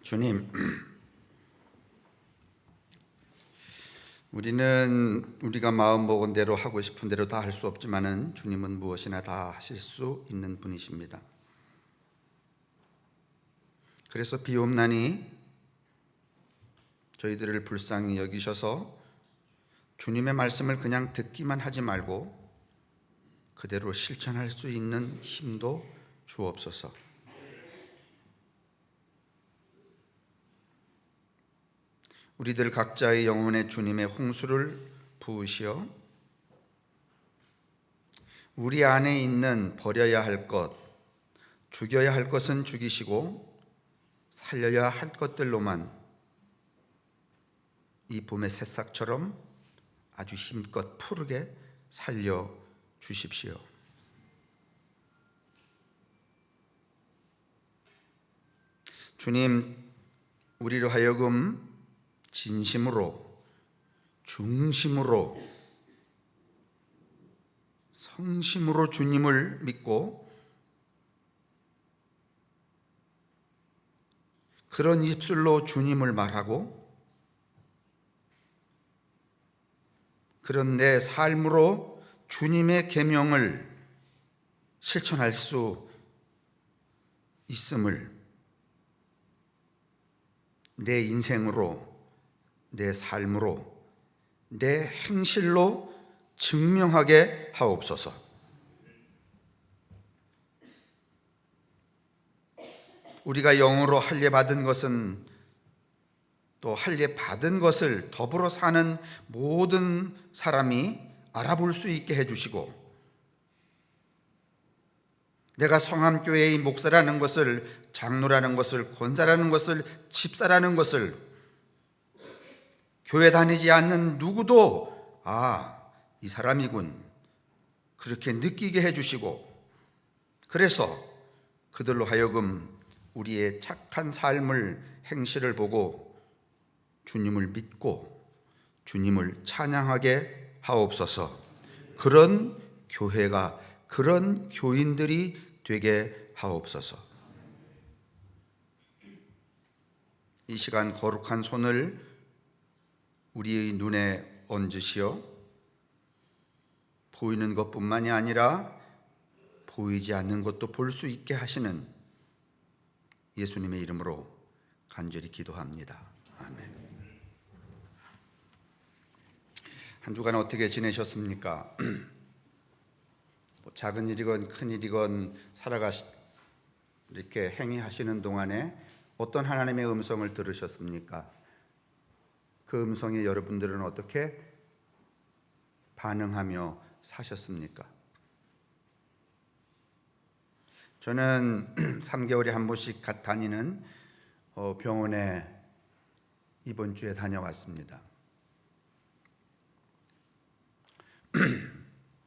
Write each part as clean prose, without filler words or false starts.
주님, 우리는 우리가 마음 먹은 대로 하고 싶은 대로 다 할 수 없지만은 주님은 무엇이나 다 하실 수 있는 분이십니다. 그래서 비옵나니 저희들을 불쌍히 여기셔서 주님의 말씀을 그냥 듣기만 하지 말고 그대로 실천할 수 있는 힘도 주옵소서. 우리들 각자의 영혼에 주님의 홍수를 부으시어 우리 안에 있는 버려야 할 것, 죽여야 할 것은 죽이시고 살려야 할 것들로만 이 봄의 새싹처럼 아주 힘껏 푸르게 살려 주십시오. 주님, 우리로 하여금 진심으로, 중심으로, 성심으로 주님을 믿고 그런 입술로 주님을 말하고 그런 내 삶으로 주님의 계명을 실천할 수 있음을 내 인생으로, 내 삶으로, 내 행실로 증명하게 하옵소서. 우리가 영으로 할례 받은 것은 또 할례 받은 것을 더불어 사는 모든 사람이 알아볼 수 있게 해주시고, 내가 성함교회의 목사라는 것을, 장로라는 것을, 권사라는 것을, 집사라는 것을 교회 다니지 않는 누구도 이 사람이군 그렇게 느끼게 해주시고, 그래서 그들로 하여금 우리의 착한 삶을, 행실을 보고 주님을 믿고 주님을 찬양하게 하옵소서. 그런 교회가, 그런 교인들이 되게 하옵소서. 이 시간 거룩한 손을 우리의 눈에 얹으시어 보이는 것뿐만이 아니라 보이지 않는 것도 볼 수 있게 하시는 예수님의 이름으로 간절히 기도합니다. 아멘. 한 주간 어떻게 지내셨습니까? 작은 일이건 큰 일이건 이렇게 행위하시는 동안에 어떤 하나님의 음성을 들으셨습니까? 그 음성에 여러분들은 어떻게 반응하며 사셨습니까? 저는 3개월에 한 번씩 다니는 병원에 이번 주에 다녀왔습니다.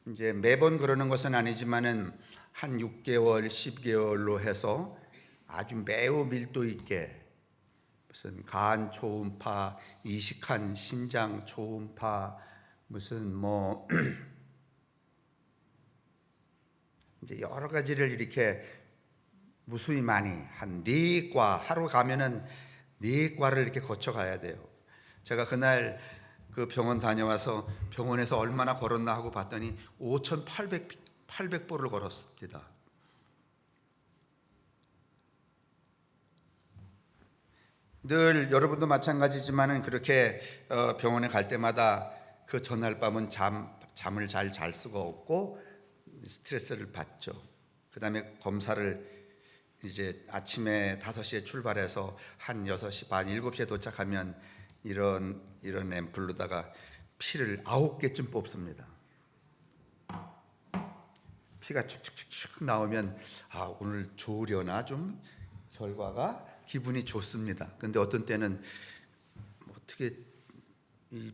이제 매번 그러는 것은 아니지만은 한 6개월, 10개월로 해서 아주 매우 밀도 있게 무슨 간 초음파, 이식한 심장 초음파, 무슨 이제 여러 가지를 이렇게 무수히 많이 한 4과 하루 가면은 4과를 이렇게 거쳐 가야 돼요. 제가 그날 그 병원 다녀와서 병원에서 얼마나 걸었나 하고 봤더니 5,800보를 걸었습니다. 늘 여러분도 마찬가지지만은 그렇게 병원에 갈 때마다 그 전날 밤은 잠을 잘 잘 수가 없고 스트레스를 받죠. 그 다음에 검사를 이제 아침에 5시에 출발해서 한 6시 반, 7시에 도착하면 이런 앰플로다가 피를 9개쯤 뽑습니다. 피가 축축축축 나오면 오늘 좋으려나 좀 결과가 기분이 좋습니다. 근데 어떤 때는 어떻게 이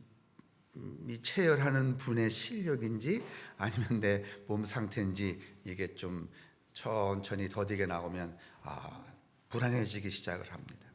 체열하는 분의 실력인지 아니면 내 몸 상태인지 이게 좀 천천히 더디게 나오면 불안해지기 시작을 합니다.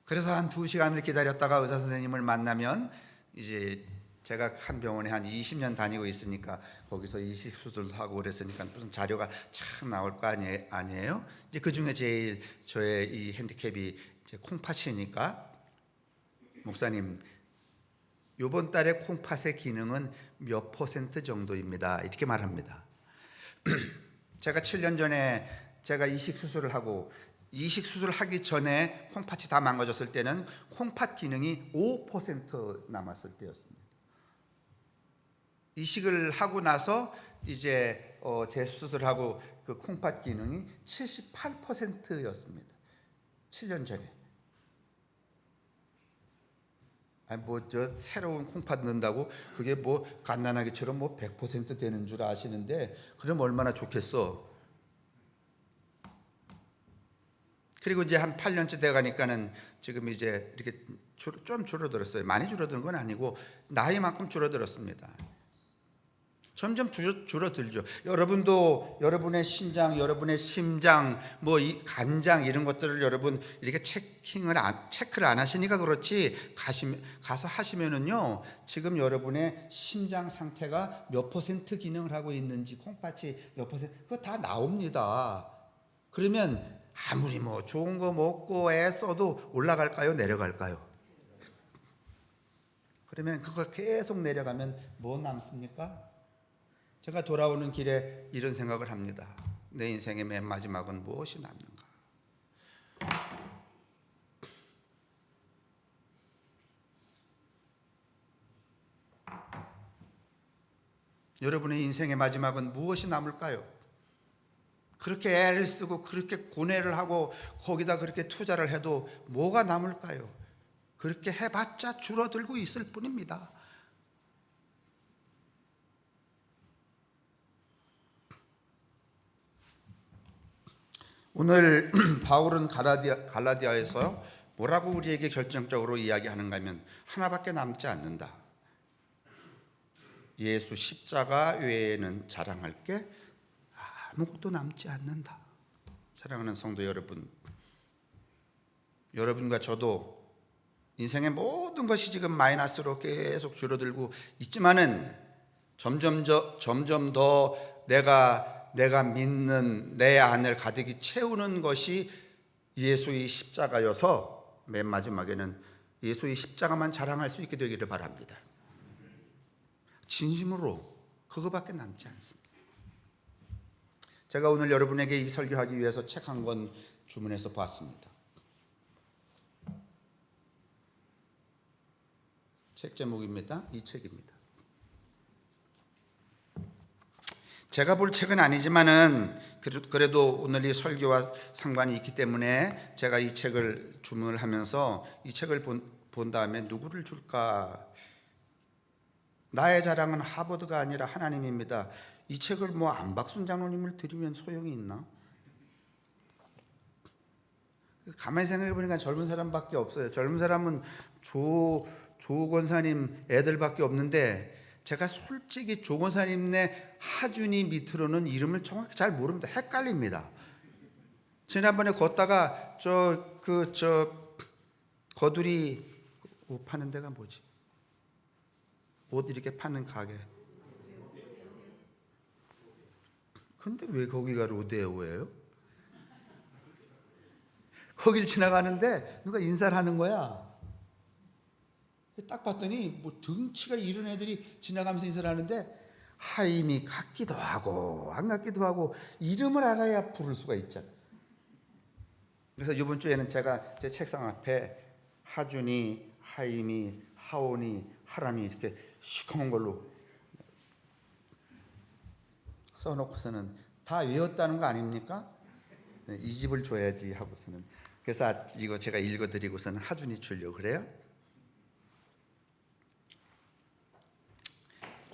그래서 한 2시간을 기다렸다가 의사 선생님을 만나면 이제 제가 한 병원에 한 20년 다니고 있으니까 거기서 이식 수술도 하고 그랬으니까 무슨 자료가 참 나올 거 아니에요? 이제 그 중에 제일 저의 이 핸디캡이 이제 콩팥이니까, 목사님 이번 달에 콩팥의 기능은 몇 % 정도입니다, 이렇게 말합니다. 제가 7년 전에 제가 이식 수술을 하고, 이식 수술을 하기 전에 콩팥이 다 망가졌을 때는 콩팥 기능이 5% 남았을 때였습니다. 이식을 하고 나서 이제 재수술하고 그 콩팥 기능이 78%였습니다. 7년 전에. 아니 뭐 저 새로운 콩팥 넣는다고 그게 뭐 갓난아기처럼 뭐 100% 되는 줄 아시는데, 그럼 얼마나 좋겠어. 그리고 이제 한 8년째 돼 가니까는 지금 이제 이렇게 좀 줄어들었어요. 많이 줄어든 건 아니고 나이만큼 줄어들었습니다. 점점 줄어들죠. 여러분도 여러분의 신장, 여러분의 심장, 뭐 이 간장 이런 것들을 여러분 이렇게 체크를 안 하시니까 그렇지, 가서 하시면은요, 지금 여러분의 심장 상태가 몇 % 기능을 하고 있는지, 콩팥이 몇 %, 그거 다 나옵니다. 그러면 아무리 뭐 좋은 거 먹고 애써도 올라갈까요, 내려갈까요? 그러면 그거 계속 내려가면 뭐 남습니까? 제가 돌아오는 길에 이런 생각을 합니다. 내 인생의 맨 마지막은 무엇이 남는가? 여러분의 인생의 마지막은 무엇이 남을까요? 그렇게 애를 쓰고 그렇게 고뇌를 하고 거기다 그렇게 투자를 해도 뭐가 남을까요? 그렇게 해봤자 줄어들고 있을 뿐입니다. 오늘 바울은 갈라디아에서 뭐라고 우리에게 결정적으로 이야기하는가 하면 하나밖에 남지 않는다. 예수 십자가 외에는 자랑할 게 아무것도 남지 않는다. 사랑하는 성도 여러분, 여러분과 저도 인생의 모든 것이 지금 마이너스로 계속 줄어들고 있지만은 점점 더 내가 믿는 내 안을 가득히 채우는 것이 예수의 십자가여서 맨 마지막에는 예수의 십자가만 자랑할 수 있게 되기를 바랍니다. 진심으로 그거밖에 남지 않습니다. 제가 오늘 여러분에게 이 설교하기 위해서 책 한 권 주문해서 보았습니다. 책 제목입니다. 이 책입니다. 제가 볼 책은 아니지만은 그래도 오늘 이 설교와 상관이 있기 때문에 제가 이 책을 주문을 하면서 이 책을 본 다음에 누구를 줄까? 나의 자랑은 하버드가 아니라 하나님입니다. 이 책을 뭐 안박순 장로님을 드리면 소용이 있나? 가만히 생각해 보니까 젊은 사람밖에 없어요. 젊은 사람은 조 권사님 애들밖에 없는데, 제가 솔직히 조 권사님네 하준이 밑으로는 이름을 정확히 잘 모릅니다. 헷갈립니다. 지난번에 걷다가 거두리 옷 파는 데가 뭐지? 옷 이렇게 파는 가게. 근데 왜 거기가 로데오예요? 거길 지나가는데 누가 인사를 하는 거야. 딱 봤더니 뭐 등치가 이런 애들이 지나가면서 인사를 하는데, 하임이 같기도 하고 안 같기도 하고 이름을 알아야 부를 수가 있잖아요. 그래서 이번 주에는 제가 제 책상 앞에 하준이, 하임이, 하온이, 하람이 이렇게 시커먼 걸로 써놓고서는 다 외웠다는 거 아닙니까? 이 집을 줘야지 하고서는, 그래서 이거 제가 읽어드리고서는 하준이 주려고 그래요.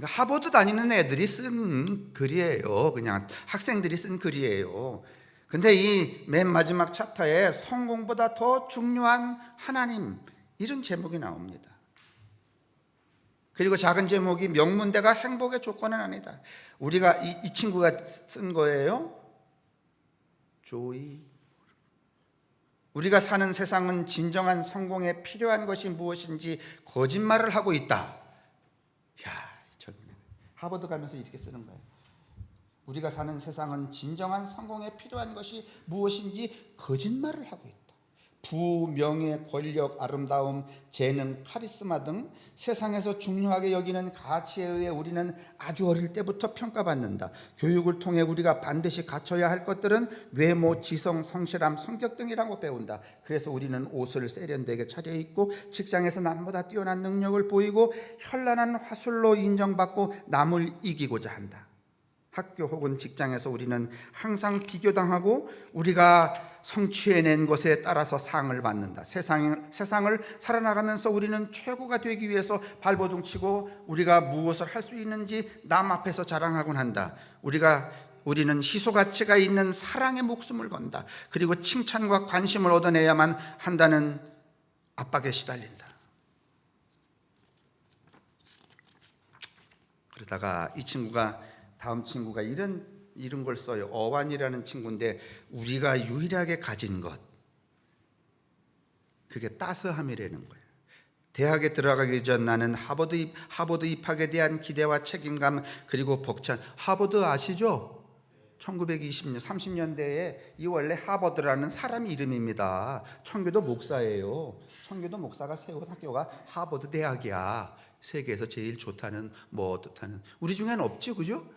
하버드 다니는 애들이 쓴 글이에요. 그냥 학생들이 쓴 글이에요. 근데 이 맨 마지막 챕터에 성공보다 더 중요한 하나님, 이런 제목이 나옵니다. 그리고 작은 제목이 명문대가 행복의 조건은 아니다. 우리가 이 친구가 쓴 거예요. 조이. 우리가 사는 세상은 진정한 성공에 필요한 것이 무엇인지 거짓말을 하고 있다. 하버드 가면서 이렇게 쓰는 거예요. 우리가 사는 세상은 진정한 성공에 필요한 것이 무엇인지 거짓말을 하고 있다. 부, 명예, 권력, 아름다움, 재능, 카리스마 등 세상에서 중요하게 여기는 가치에 의해 우리는 아주 어릴 때부터 평가받는다. 교육을 통해 우리가 반드시 갖춰야 할 것들은 외모, 지성, 성실함, 성격 등이라고 배운다. 그래서 우리는 옷을 세련되게 차려입고 직장에서 남보다 뛰어난 능력을 보이고 현란한 화술로 인정받고 남을 이기고자 한다. 학교 혹은 직장에서 우리는 항상 비교당하고 우리가 성취해낸 것에 따라서 상을 받는다. 세상을 살아나가면서 우리는 최고가 되기 위해서 발버둥 치고 우리가 무엇을 할 수 있는지 남 앞에서 자랑하곤 한다. 우리는 희소가치가 있는 사랑에 목숨을 건다. 그리고 칭찬과 관심을 얻어내야만 한다는 압박에 시달린다. 그러다가 다음 친구가 이런 걸 써요. 어완이라는 친구인데 우리가 유일하게 가진 것, 그게 따스함이라는 거예요. 대학에 들어가기 전 나는 하버드 입학에 대한 기대와 책임감 그리고 벅찬, 하버드 아시죠? 1920년 30년대에 이 원래 하버드라는 사람 이름입니다. 청교도 목사예요. 청교도 목사가 세운 학교가 하버드 대학이야. 세계에서 제일 좋다는 뭐 어떻다는, 우리 중에는 없죠, 그죠?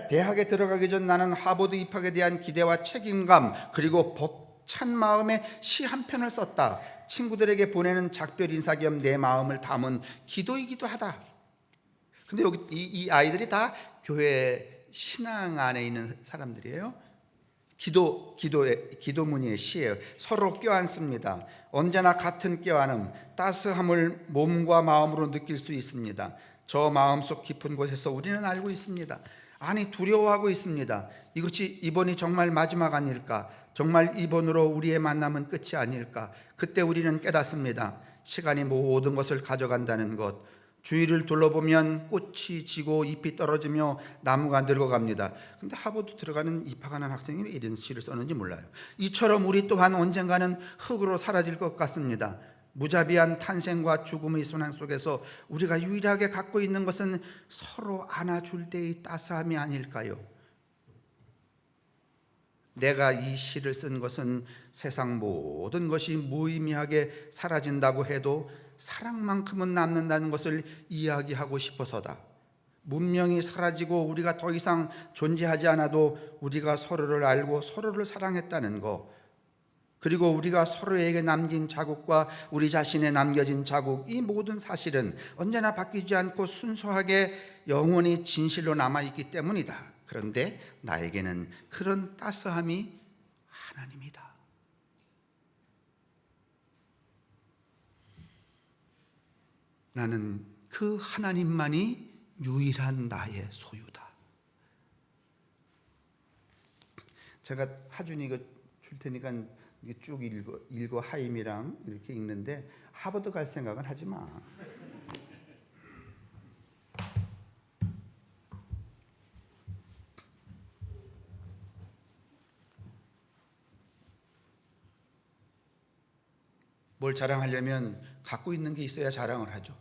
대학에 들어가기 전 나는 하버드 입학에 대한 기대와 책임감 그리고 벅찬 마음에 시 한 편을 썼다. 친구들에게 보내는 작별 인사 겸 내 마음을 담은 기도이기도 하다. 근데 여기 이 아이들이 다 교회 신앙 안에 있는 사람들이에요. 기도문의 시예요. 서로 껴안습니다. 언제나 같은 껴안음, 따스함을 몸과 마음으로 느낄 수 있습니다. 저 마음속 깊은 곳에서 우리는 알고 있습니다. 아니, 두려워하고 있습니다. 이번이 정말 마지막 아닐까? 정말 이번으로 우리의 만남은 끝이 아닐까? 그때 우리는 깨닫습니다. 시간이 모든 것을 가져간다는 것. 주위를 둘러보면 꽃이 지고 잎이 떨어지며 나무가 늙어갑니다. 근데 하버드 입학하는 학생이 왜 이런 시를 썼는지 몰라요. 이처럼 우리 또한 언젠가는 흙으로 사라질 것 같습니다. 무자비한 탄생과 죽음의 순환 속에서 우리가 유일하게 갖고 있는 것은 서로 안아줄 때의 따스함이 아닐까요? 내가 이 시를 쓴 것은 세상 모든 것이 무의미하게 사라진다고 해도 사랑만큼은 남는다는 것을 이야기하고 싶어서다. 문명이 사라지고 우리가 더 이상 존재하지 않아도 우리가 서로를 알고 서로를 사랑했다는 것, 그리고 우리가 서로에게 남긴 자국과 우리 자신에 남겨진 자국, 이 모든 사실은 언제나 바뀌지 않고 순수하게 영원히 진실로 남아있기 때문이다. 그런데 나에게는 그런 따스함이 하나님이다. 나는 그 하나님만이 유일한 나의 소유다. 제가 하준이 이거 줄 테니까 쭉 읽어 하임이랑 이렇게 읽는데 하버드 갈 생각은 하지 마. 뭘 자랑하려면 갖고 있는 게 있어야 자랑을 하죠.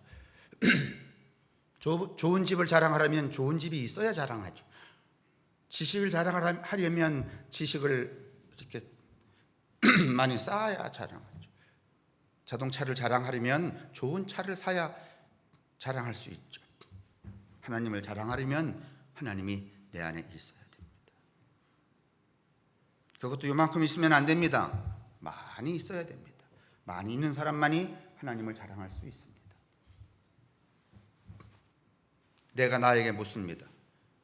좋은 집을 자랑하려면 좋은 집이 있어야 자랑하죠. 지식을 자랑하려면 지식을 이렇게 많이 쌓아야 자랑하죠. 자동차를 자랑하려면 좋은 차를 사야 자랑할 수 있죠. 하나님을 자랑하려면 하나님이 내 안에 있어야 됩니다. 그것도 요만큼 있으면 안 됩니다. 많이 있어야 됩니다. 많이 있는 사람만이 하나님을 자랑할 수 있습니다. 내가 나에게 묻습니다.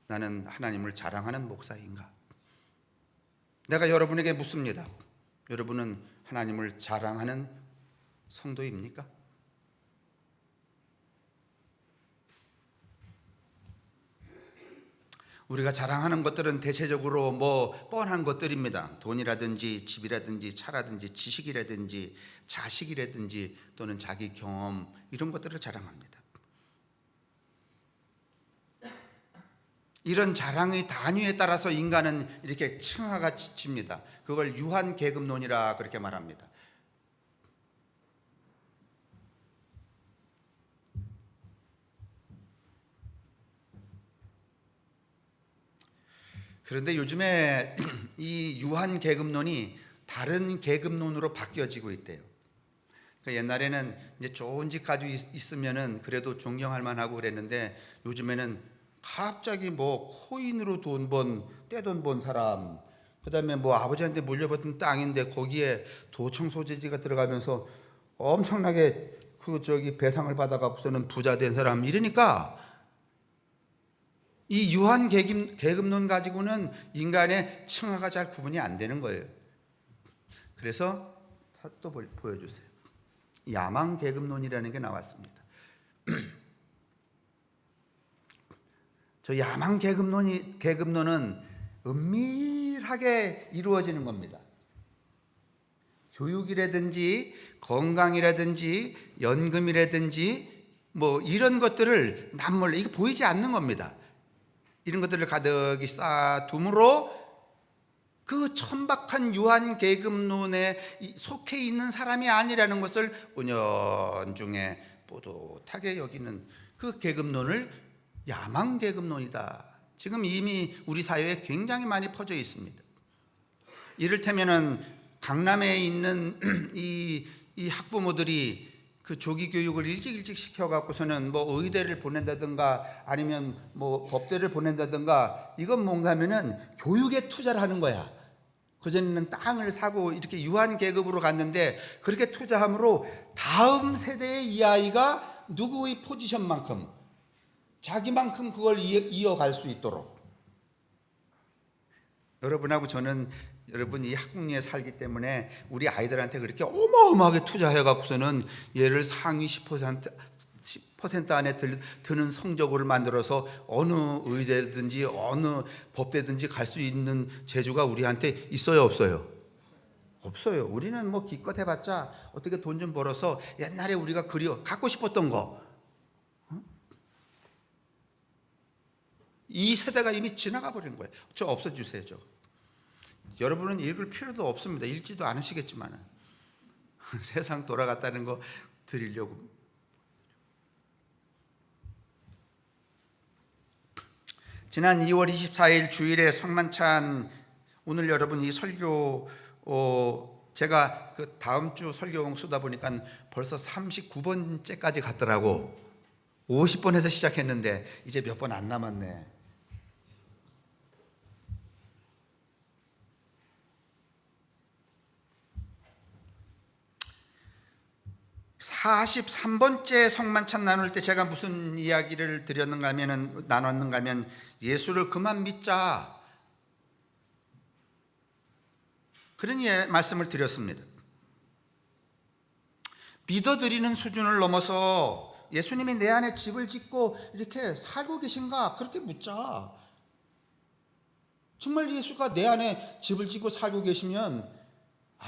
나는 하나님을 자랑하는 목사인가? 내가 여러분에게 묻습니다. 여러분은 하나님을 자랑하는 성도입니까? 우리가 자랑하는 것들은 대체적으로 뻔한 것들입니다. 돈이라든지 집이라든지 차라든지 지식이라든지 자식이라든지 또는 자기 경험, 이런 것들을 자랑합니다. 이런 자랑의 단위에 따라서 인간은 이렇게 층하가 칩니다. 그걸 유한계급론이라 그렇게 말합니다. 그런데 요즘에 이 유한 계급론이 다른 계급론으로 바뀌어지고 있대요. 그러니까 옛날에는 이제 좋은 집 가지고 있으면은 그래도 존경할 만하고 그랬는데 요즘에는 갑자기 뭐 코인으로 떼돈 번 사람, 그다음에 뭐 아버지한테 물려받은 땅인데 거기에 도청 소재지가 들어가면서 엄청나게 배상을 받아갖고서는 부자 된 사람, 이러니까 이 유한 계급론 가지고는 인간의 층화가 잘 구분이 안 되는 거예요. 그래서 또 보여주세요. 야망 계급론이라는 게 나왔습니다. 저 야망 계급론은 은밀하게 이루어지는 겁니다. 교육이라든지 건강이라든지 연금이라든지 뭐 이런 것들을 남몰래, 이게 보이지 않는 겁니다. 이런 것들을 가득히 쌓아둠으로 그 천박한 유한 계급론에 속해 있는 사람이 아니라는 것을 은연중에 뿌듯하게 여기는 그 계급론을 야망 계급론이다. 지금 이미 우리 사회에 굉장히 많이 퍼져 있습니다. 이를테면은 강남에 있는 이 학부모들이 그 조기 교육을 일찍 시켜갖고서는 뭐 의대를 보낸다든가 아니면 뭐 법대를 보낸다든가, 이건 뭔가 하면은 교육에 투자를 하는 거야. 그전에는 땅을 사고 이렇게 유한 계급으로 갔는데 그렇게 투자함으로 다음 세대의 이 아이가 누구의 포지션만큼 자기만큼 그걸 이어갈 수 있도록. 여러분하고 저는 이 학궁리에 살기 때문에 우리 아이들한테 그렇게 어마어마하게 투자해갖고서는 얘를 상위 10% 안에 드는 성적으로 만들어서 어느 의대든지 어느 법대든지 갈 수 있는 재주가 우리한테 있어요, 없어요? 없어요. 우리는 뭐 기껏 해봤자 어떻게 돈 좀 벌어서 옛날에 우리가 갖고 싶었던 거, 이 세대가 이미 지나가 버린 거예요. 저 없애주세요. 저. 여러분은 읽을 필요도 없습니다. 읽지도 않으시겠지만 세상 돌아갔다는 거 드리려고. 지난 2월 24일 주일에 성만찬, 오늘 여러분 이 설교 제가 그 다음 주 설교용 쓰다 보니까 벌써 39번째까지 갔더라고. 50번에서 시작했는데 이제 몇 번 안 남았네. 43번째 성만찬 나눌 때 제가 무슨 이야기를 나눴는가 하면 예수를 그만 믿자, 그런 말씀을 드렸습니다. 믿어드리는 수준을 넘어서 예수님이 내 안에 집을 짓고 이렇게 살고 계신가, 그렇게 묻자. 정말 예수가 내 안에 집을 짓고 살고 계시면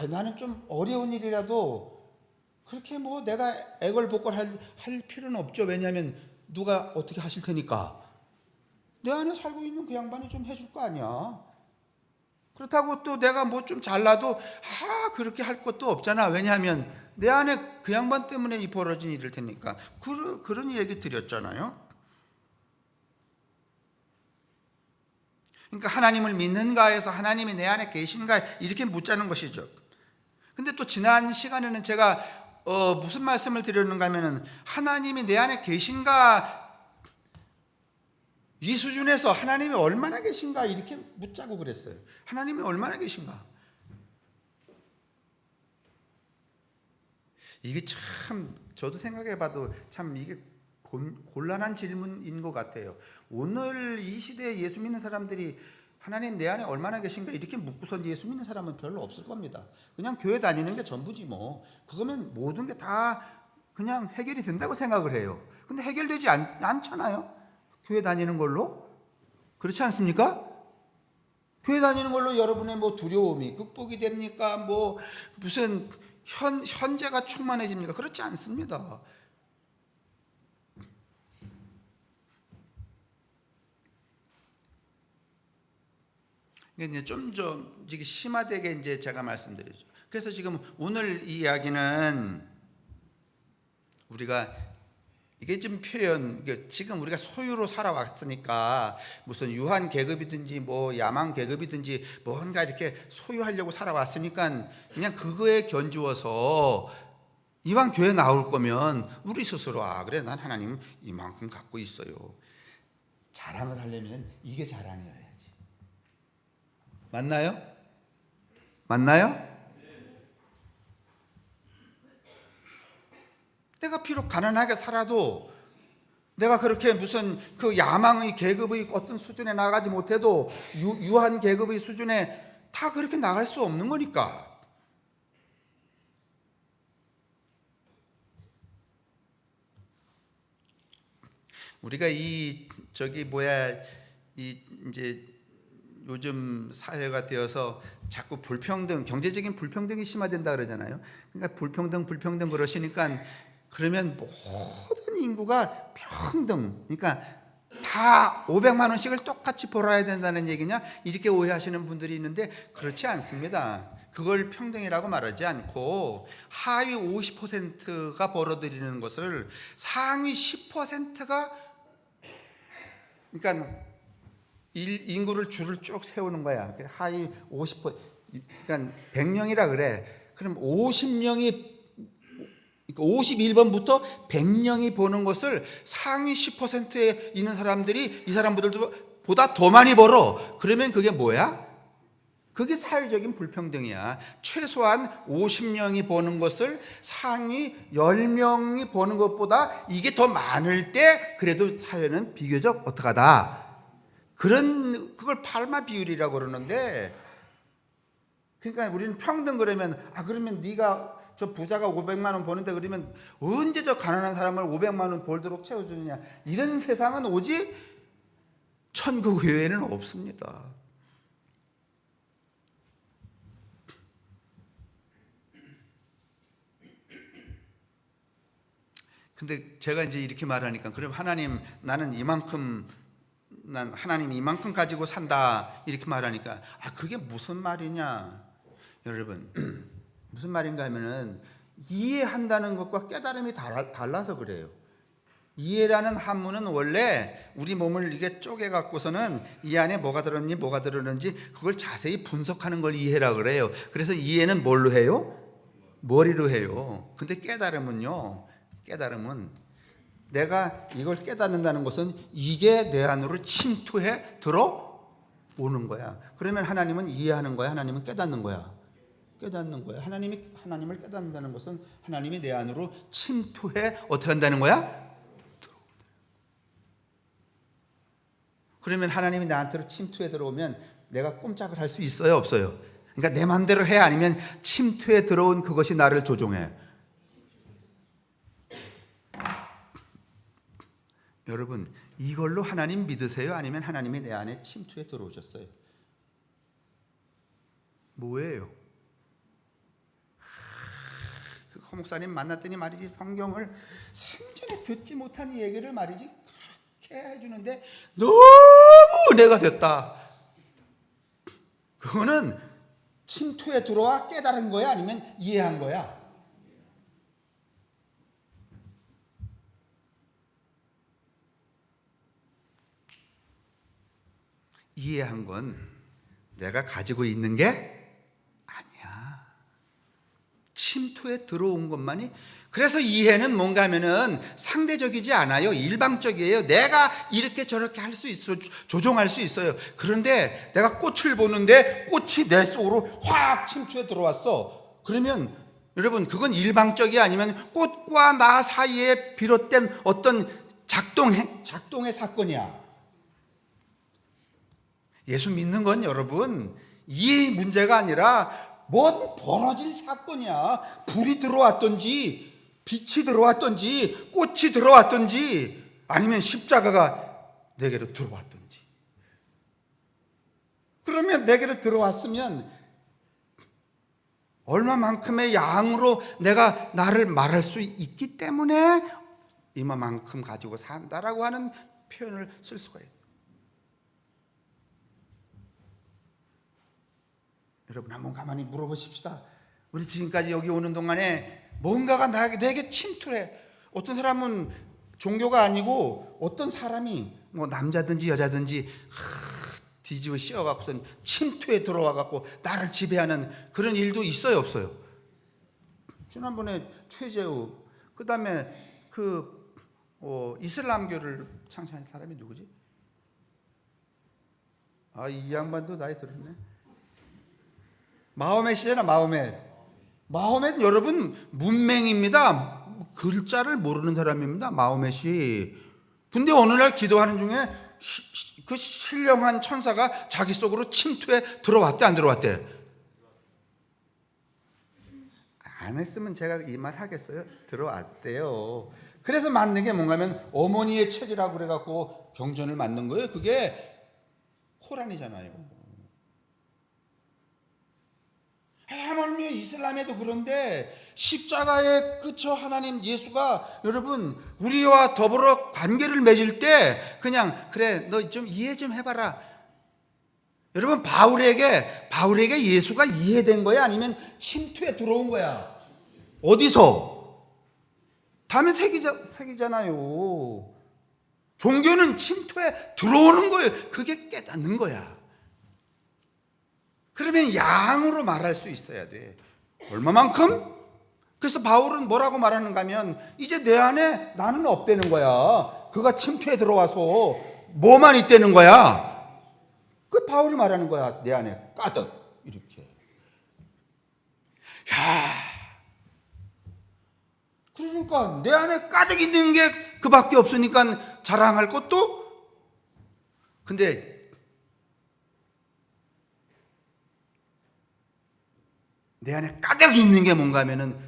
나는 좀 어려운 일이라도 그렇게 뭐 내가 애걸복걸 할 필요는 없죠. 왜냐하면 누가 어떻게 하실 테니까. 내 안에 살고 있는 그 양반이 좀 해줄 거 아니야. 그렇다고 또 내가 뭐 좀 잘나도 그렇게 할 것도 없잖아. 왜냐하면 내 안에 그 양반 때문에 이 벌어진 일일 테니까. 그런 얘기 드렸잖아요. 그러니까 하나님을 믿는가 해서 하나님이 내 안에 계신가 이렇게 묻자는 것이죠. 근데 또 지난 시간에는 제가 무슨 말씀을 드렸는가 하면은 하나님이 내 안에 계신가, 이 수준에서 하나님이 얼마나 계신가 이렇게 묻자고 그랬어요. 하나님이 얼마나 계신가. 이게 참 저도 생각해봐도 참 이게 곤란한 질문인 것 같아요. 오늘 이 시대에 예수 믿는 사람들이 하나님 내 안에 얼마나 계신가 이렇게 묻고선 예수 믿는 사람은 별로 없을 겁니다. 그냥 교회 다니는 게 전부지 뭐. 그거면 모든 게 다 그냥 해결이 된다고 생각을 해요. 근데 해결되지 않잖아요. 교회 다니는 걸로. 그렇지 않습니까? 교회 다니는 걸로 여러분의 뭐 두려움이 극복이 됩니까? 뭐 무슨 현재가 충만해집니까? 그렇지 않습니다. 이제 좀 심화되게 이제 제가 말씀드리죠. 그래서 지금 오늘 이 이야기는 우리가 이게 좀 표현, 지금 우리가 소유로 살아왔으니까 무슨 유한 계급이든지 뭐 야망 계급이든지 뭔가 이렇게 소유하려고 살아왔으니까 그냥 그거에 견주어서 이왕 교회 나올 거면 우리 스스로 그래 난 하나님 이만큼 갖고 있어요. 자랑을 하려면 이게 자랑이어야지. 맞나요? 맞나요? 내가 비록 가난하게 살아도 내가 그렇게 무슨 그 야망의 계급의 어떤 수준에 나가지 못해도 유한 계급의 수준에 다 그렇게 나갈 수 없는 거니까. 우리가 이제 요즘 사회가 되어서 자꾸 불평등, 경제적인 불평등이 심화된다 그러잖아요. 그러니까 불평등 그러시니까 그러면 모든 인구가 평등, 그러니까 다 500만 원씩을 똑같이 벌어야 된다는 얘기냐? 이렇게 오해하시는 분들이 있는데 그렇지 않습니다. 그걸 평등이라고 말하지 않고 하위 50%가 벌어들이는 것을 상위 10%가, 그러니까 인구를 줄을 쭉 세우는 거야. 하위 50%, 그러니까 100명이라 그래. 그럼 50명이, 그러니까 51번부터 100명이 보는 것을 상위 10%에 있는 사람들이 이 사람들보다 더 많이 벌어. 그러면 그게 뭐야? 그게 사회적인 불평등이야. 최소한 50명이 보는 것을 상위 10명이 보는 것보다 이게 더 많을 때 그래도 사회는 비교적 어떡하다. 그걸 팔마 비율이라고 그러는데, 그러니까 우리는 평등 그러면 그러면 네가 저 부자가 500만 원 버는데 그러면 언제 저 가난한 사람을 500만 원 벌도록 채워주느냐, 이런 세상은 오직 천국 외에는 없습니다. 근데 제가 이제 이렇게 말하니까 그럼 하나님 나는 하나님 이만큼 가지고 산다 이렇게 말하니까 그게 무슨 말이냐 여러분. 무슨 말인가 하면은 이해한다는 것과 깨달음이 달라서 그래요. 이해라는 한문은 원래 우리 몸을 이게 쪼개 갖고서는 이 안에 뭐가 들었는지 그걸 자세히 분석하는 걸 이해라 그래요. 그래서 이해는 뭘로 해요? 머리로 해요. 근데 깨달음은 내가 이걸 깨닫는다는 것은 이게 내 안으로 침투해 들어오는 거야. 그러면 하나님은 이해하는 거야? 하나님은 깨닫는 거야? 깨닫는 거야. 하나님을 깨닫는다는 것은 하나님이 내 안으로 침투해 어떻게 한다는 거야? 그러면 하나님이 나한테로 침투해 들어오면 내가 꼼짝을 할 수 있어요? 없어요? 그러니까 내 마음대로 해? 아니면 침투해 들어온 그것이 나를 조종해? 여러분, 이걸로 하나님 믿으세요? 아니면 하나님이 내 안에 침투해 들어오셨어요? 뭐예요? 그 허목사님 만났더니 말이지 성경을 생전에 듣지 못한 얘기를 말이지 그렇게 해주는데 너무 은혜가 됐다. 그거는 침투해 들어와 깨달은 거야? 아니면 이해한 거야? 이해한 건 내가 가지고 있는 게 아니야. 침투에 들어온 것만이. 그래서 이해는 뭔가 하면은 상대적이지 않아요. 일방적이에요. 내가 이렇게 저렇게 할 수 있어, 조종할 수 있어요. 그런데 내가 꽃을 보는데 꽃이 내 속으로 확 침투해 들어왔어. 그러면 여러분 그건 일방적이 아니면 꽃과 나 사이에 비롯된 어떤 작동의 사건이야. 예수 믿는 건 여러분 이해의 문제가 아니라 뭔 벌어진 사건이야. 불이 들어왔던지 빛이 들어왔던지 꽃이 들어왔던지 아니면 십자가가 내게로 들어왔던지. 그러면 내게로 들어왔으면 얼마만큼의 양으로 내가 나를 말할 수 있기 때문에 이만큼 가지고 산다라고 하는 표현을 쓸 수가 있어요. 여러분 한번 가만히 물어보십시다. 우리 지금까지 여기 오는 동안에 뭔가가 내게 침투해. 어떤 사람은 종교가 아니고 어떤 사람이 뭐 남자든지 여자든지 뒤집어 씌워갖고선 침투에 들어와갖고 나를 지배하는 그런 일도 있어요, 없어요? 지난번에 최재우, 그 다음에 이슬람교를 창시한 사람이 누구지? 이 양반도 나이 들었네. 마호멧이잖아, 마호멧 여러분 문맹입니다. 글자를 모르는 사람입니다, 마호멧이. 근데 어느 날 기도하는 중에 그 신령한 천사가 자기 속으로 침투해 들어왔대, 안 들어왔대? 안 했으면 제가 이 말 하겠어요? 들어왔대요. 그래서 맞는 게 뭔가 하면 어머니의 책이라고 그래갖고 경전을 만든 거예요. 그게 코란이잖아요. 하물며 이슬람에도 그런데 십자가에 그쵸, 하나님 예수가 여러분 우리와 더불어 관계를 맺을 때 그냥 그래 너 좀 이해 좀 해봐라. 여러분 바울에게 예수가 이해된 거야? 아니면 침투에 들어온 거야? 어디서? 담에 새기잖아요. 종교는 침투에 들어오는 거예요. 그게 깨닫는 거야. 그러면 양으로 말할 수 있어야 돼. 얼마만큼? 그래서 바울은 뭐라고 말하는가 하면 이제 내 안에 나는 없다는 거야. 그가 침투에 들어와서 뭐만 있다는 거야. 그 바울이 말하는 거야. 내 안에 가득 이렇게. 야, 그러니까 내 안에 가득 있는 게 그밖에 없으니까 자랑할 것도. 근데 내 안에 가득 있는 게 뭔가 하면은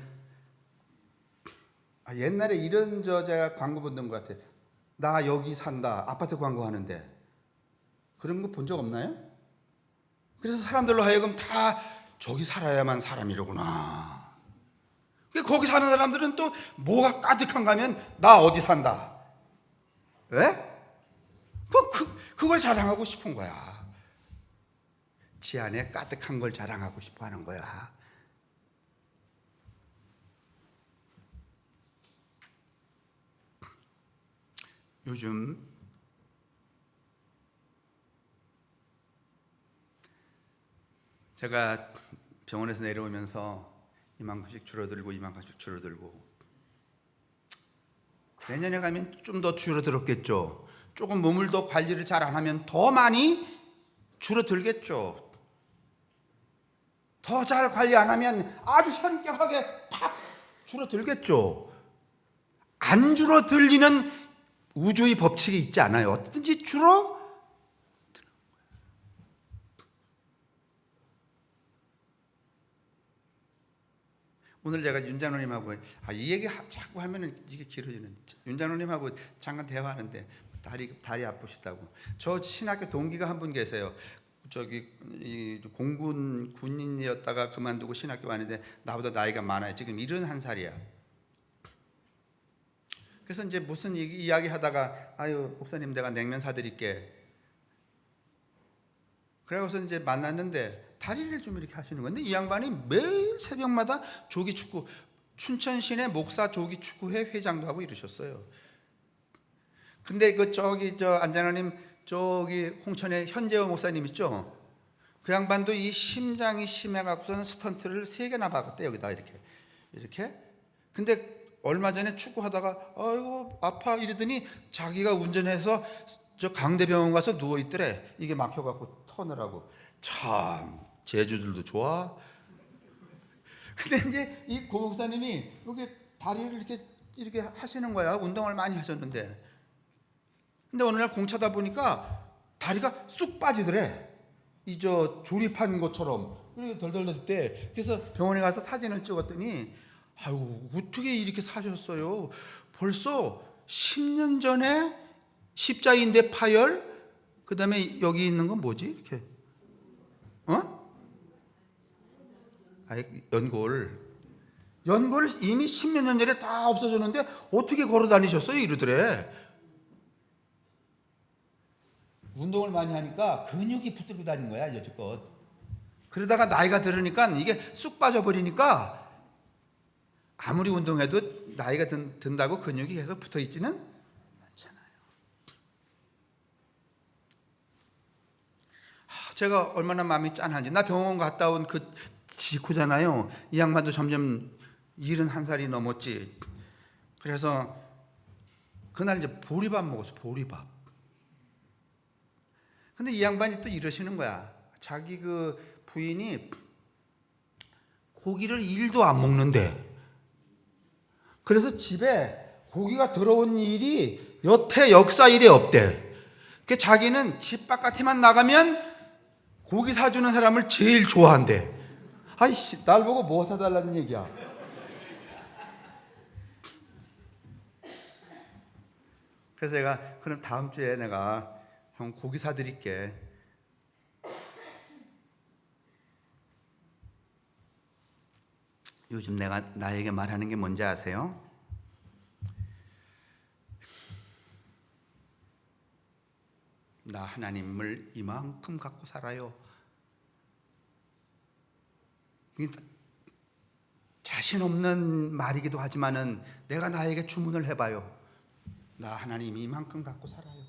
옛날에 이런 제가 광고 본던 것 같아. 나 여기 산다. 아파트 광고하는데 그런 거 본 적 없나요? 그래서 사람들로 하여금 다 저기 살아야만 사람이로구나. 거기 사는 사람들은 또 뭐가 가득한가 하면 나 어디 산다. 왜? 그걸 자랑하고 싶은 거야. 지 안에 가득한 걸 자랑하고 싶어 하는 거야. 요즘 제가 병원에서 내려오면서 이만큼씩 줄어들고 내년에 가면 좀 더 줄어들었겠죠. 조금 몸을 더 관리를 잘 안 하면 더 많이 줄어들겠죠. 더 잘 관리 안 하면 아주 현격하게 팍 줄어들겠죠. 안 줄어들리는 우주의 법칙이 있지 않아요. 어떻든지 오늘 제가 윤장로님하고 이 얘기 자꾸 하면은 이게 길어지는. 윤장로님하고 잠깐 대화하는데 다리 아프시다고. 저 신학교 동기가 한 분 계세요. 저기 공군 군인이었다가 그만두고 신학교 왔는데 나보다 나이가 많아요. 지금 71살이야. 그래서 이제 무슨 이야기 하다가 목사님 내가 냉면 사드릴게. 그래서 이제 만났는데 다리를 좀 이렇게 하시는 건데 이 양반이 매일 새벽마다 조기축구, 춘천시내 목사 조기축구회 회장도 하고 이러셨어요. 근데 안장로님 저기 홍천에 현재호 목사님 있죠? 그 양반도 이 심장이 심해갖고서는 스턴트를 3개나 박았대. 여기다 이렇게. 근데 얼마 전에 축구하다가 아이고 아파 이러더니 자기가 운전해서 저 강대병원 가서 누워 있더래. 이게 막혀갖고 터느라고. 참 제주들도 좋아. 근데 이제 이 고목사님이 여기 다리를 이렇게 하시는 거야. 운동을 많이 하셨는데. 근데 어느 날 공차다 보니까 다리가 쑥 빠지더래. 조립한 것처럼 이렇게 덜덜덜 때. 그래서 병원에 가서 사진을 찍었더니 아유 어떻게 이렇게 사셨어요? 벌써 10년 전에 십자인대 파열, 그 다음에 여기 있는 건 뭐지? 이렇게 연골을 이미 10몇 년 전에 다 없어졌는데 어떻게 걸어 다니셨어요? 이러더래. 운동을 많이 하니까 근육이 붙들고 다닌 거야 여지껏. 그러다가 나이가 들으니까 이게 쑥 빠져버리니까 아무리 운동해도 나이가 든다고 근육이 계속 붙어있지는 제가 얼마나 마음이 짠한지. 나 병원 갔다 온 그 직후잖아요. 이 양반도 점점 71살이 넘었지. 그래서 그날 이제 보리밥 먹었어. 보리밥. 근데 이 양반이 또 이러시는 거야. 자기 그 부인이 고기를 1도 안 먹는데, 그래서 집에 고기가 들어온 일이 여태 역사 일에 없대. 그 자기는 집 바깥에만 나가면 고기 사주는 사람을 제일 좋아한대. 아이씨, 날 보고 뭐 사달라는 얘기야. 그래서 제가 그럼 다음 주에 내가 형 고기 사드릴게. 요즘 내가 나에게 말하는 게 뭔지 아세요? 나 하나님을 이만큼 갖고 살아요. 자신 없는 말이기도 하지만은 내가 나에게 주문을 해봐요. 나 하나님 이만큼 갖고 살아요.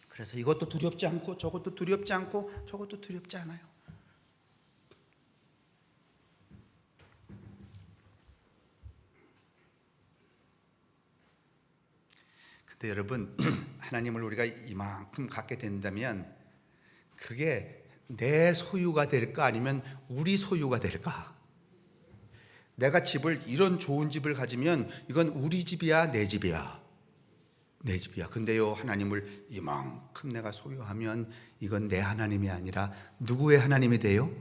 그래서 이것도 두렵지 않고 저것도 두렵지 않고 저것도 두렵지 않아요. 근데 여러분, 하나님을 우리가 이만큼 갖게 된다면 그게 내 소유가 될까 아니면 우리 소유가 될까? 내가 집을, 이런 좋은 집을 가지면 이건 우리 집이야, 내 집이야? 내 집이야. 근데요, 하나님을 이만큼 내가 소유하면 이건 내 하나님이 아니라 누구의 하나님이 돼요?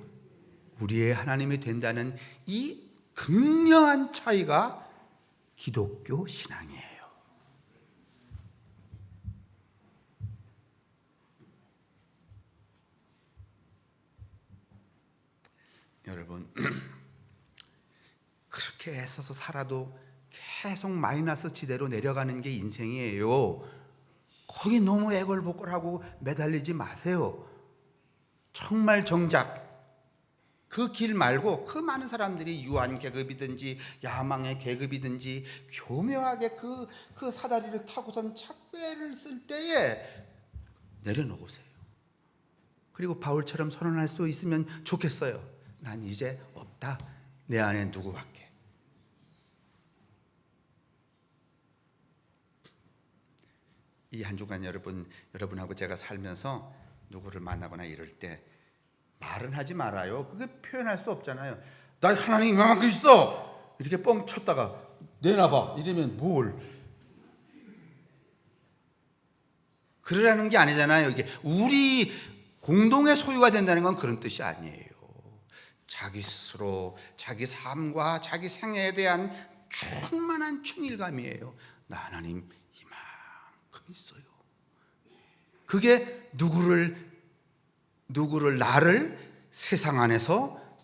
우리의 하나님이 된다는 이 극명한 차이가 기독교 신앙이에요. 여러분, 그렇게 애써서 살아도 계속 마이너스 지대로 내려가는 게 인생이에요. 거기 너무 애걸복걸하고 매달리지 마세요. 정말 정작 그 길 말고 그 많은 사람들이 유한 계급이든지 야망의 계급이든지 교묘하게 그 사다리를 타고선 착배를 쓸 때에 내려놓으세요. 그리고 바울처럼 선언할 수 있으면 좋겠어요. 난 이제 없다. 내 안에 누구밖에. 이 한 주간 여러분하고 제가 살면서 누구를 만나거나 이럴 때 말은 하지 말아요. 그게 표현할 수 없잖아요. 나 하나님 이만큼 있어. 이렇게 뻥 쳤다가 내놔봐. 이러면 뭘? 그러라는 게 아니잖아요. 이게 우리 공동의 소유가 된다는 건 그런 뜻이 아니에요. 자기 스스로 자기 삶과 자기 생애에 대한 충만한 충일감이에요. 나 하나님 이만큼 있어요. 그게 나를 세상 안에서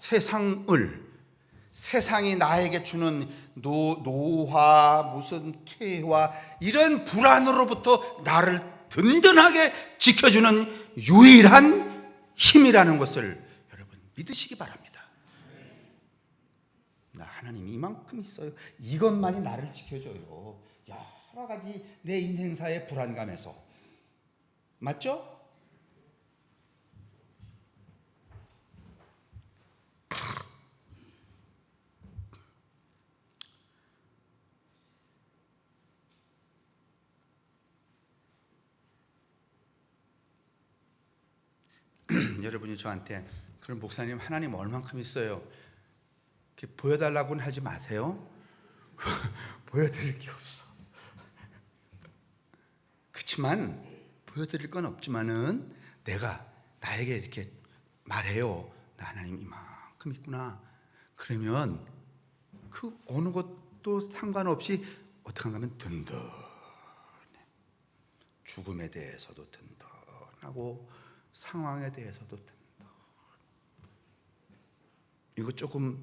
세상이 나에게 주는 노화, 무슨 퇴화, 이런 불안으로부터 나를 든든하게 지켜주는 유일한 힘이라는 것을 여러분 믿으시기 바랍니다. 나 하나님 이만큼 있어요. 이것만이 나를 지켜줘요. 여러 가지 내 인생사의 불안감에서. 맞죠? 여러분이 저한테 그럼 목사님 하나님 얼만큼 있어요? 이렇게 보여달라고는 하지 마세요. 보여드릴 게 없어. 그렇지만 보여드릴 건 없지만은 내가 나에게 이렇게 말해요. 나 하나님 이만큼 있구나. 그러면 그 어느 것도 상관없이 어떻게 하면 든든해. 죽음에 대해서도 든든하고 상황에 대해서도 든든. 이거 조금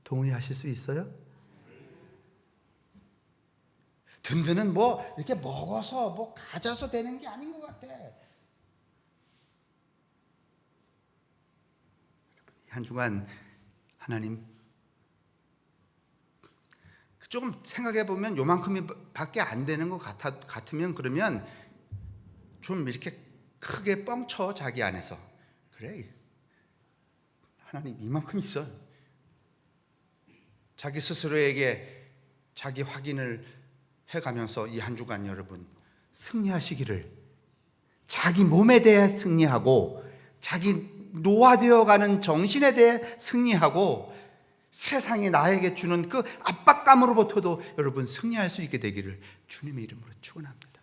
동의하실 수 있어요? 든든은 뭐 이렇게 먹어서 뭐 가져서 되는 게 아닌 것 같아. 한 주간 하나님 조금 생각해 보면 요만큼밖에 안 되는 것 같으면 그러면 좀 이렇게 크게 뻥쳐 자기 안에서. 그래, 하나님 이만큼 있어. 자기 스스로에게 자기 확인을 해가면서 이 한 주간 여러분 승리하시기를, 자기 몸에 대해 승리하고 자기 노화되어가는 정신에 대해 승리하고 세상이 나에게 주는 그 압박감으로부터도 여러분 승리할 수 있게 되기를 주님의 이름으로 축원합니다.